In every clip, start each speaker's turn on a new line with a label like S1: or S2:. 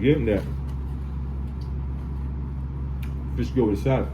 S1: give him that. Fish go with the salad.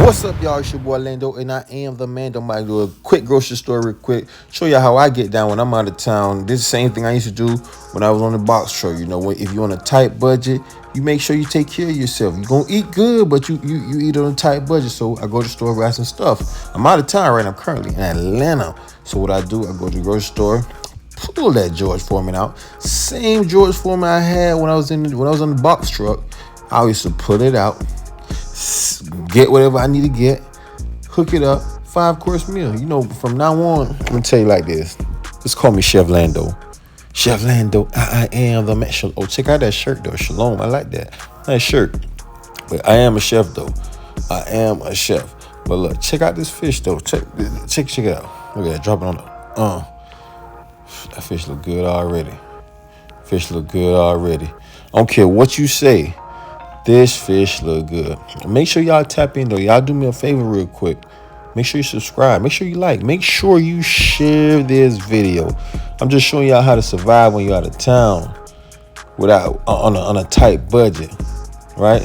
S2: What's up, y'all? It's your boy Lando, and I am the man. I'm about to do a quick grocery store real quick. Show you how I get down when I'm out of town. This is the same thing I used to do when I was on the box truck. You know, if you're on a tight budget, you make sure you take care of yourself. You're going to eat good, but you eat on a tight budget. So I go to the store, grab some stuff. I'm out of town right now. I'm currently in Atlanta. So what I do, I go to the grocery store, pull that George Foreman out. Same George Foreman I had when I was on the box truck. I used to pull it out, get whatever I need to get, hook it up, 5-course meal. You know, from now on, let me tell you like this. Just call me Chef Lando. Chef Lando, I am the man. Oh, check out that shirt though. Shalom, I like that. Nice shirt. But I am a chef though. I am a chef. But look, check out this fish though. Check it out. Look at that, drop it on the. That fish look good already. Fish look good already. I don't care what you say. This fish look good. Make sure y'all tap in though. Y'all do me a favor real quick. Make sure you subscribe. Make sure you like. Make sure you share this video. I'm just showing y'all how to survive when you're out of town without on a tight budget, right?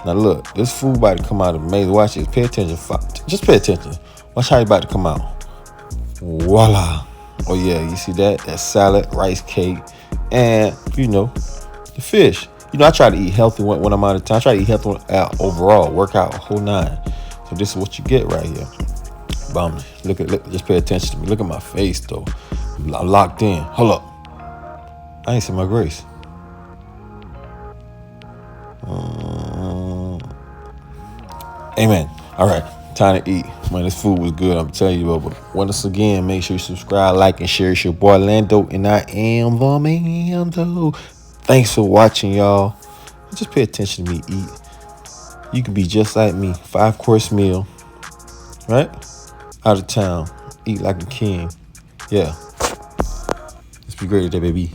S2: Now look, this food about to come out amazing. Watch this. Pay attention. Just pay attention. Watch how it about to come out. Voila. Oh yeah, you see that? That salad, rice cake, and you know, the fish. You know, I try to eat healthy when I'm out of town. I try to eat healthy overall, work out, whole nine. So this is what you get right here. Bum. Look, just pay attention to me. Look at my face, though. I'm locked in. Hold up. I ain't seen my grace. Amen. All right. Time to eat. Man, this food was good. I'm telling you, but once again, make sure you subscribe, like, and share. It's your boy Lando, and I am the man, though. Thanks for watching, y'all. Just pay attention to me eat. You could be just like me. 5-course meal. Right? Out of town. Eat like a king. Yeah. Let's be great today, baby.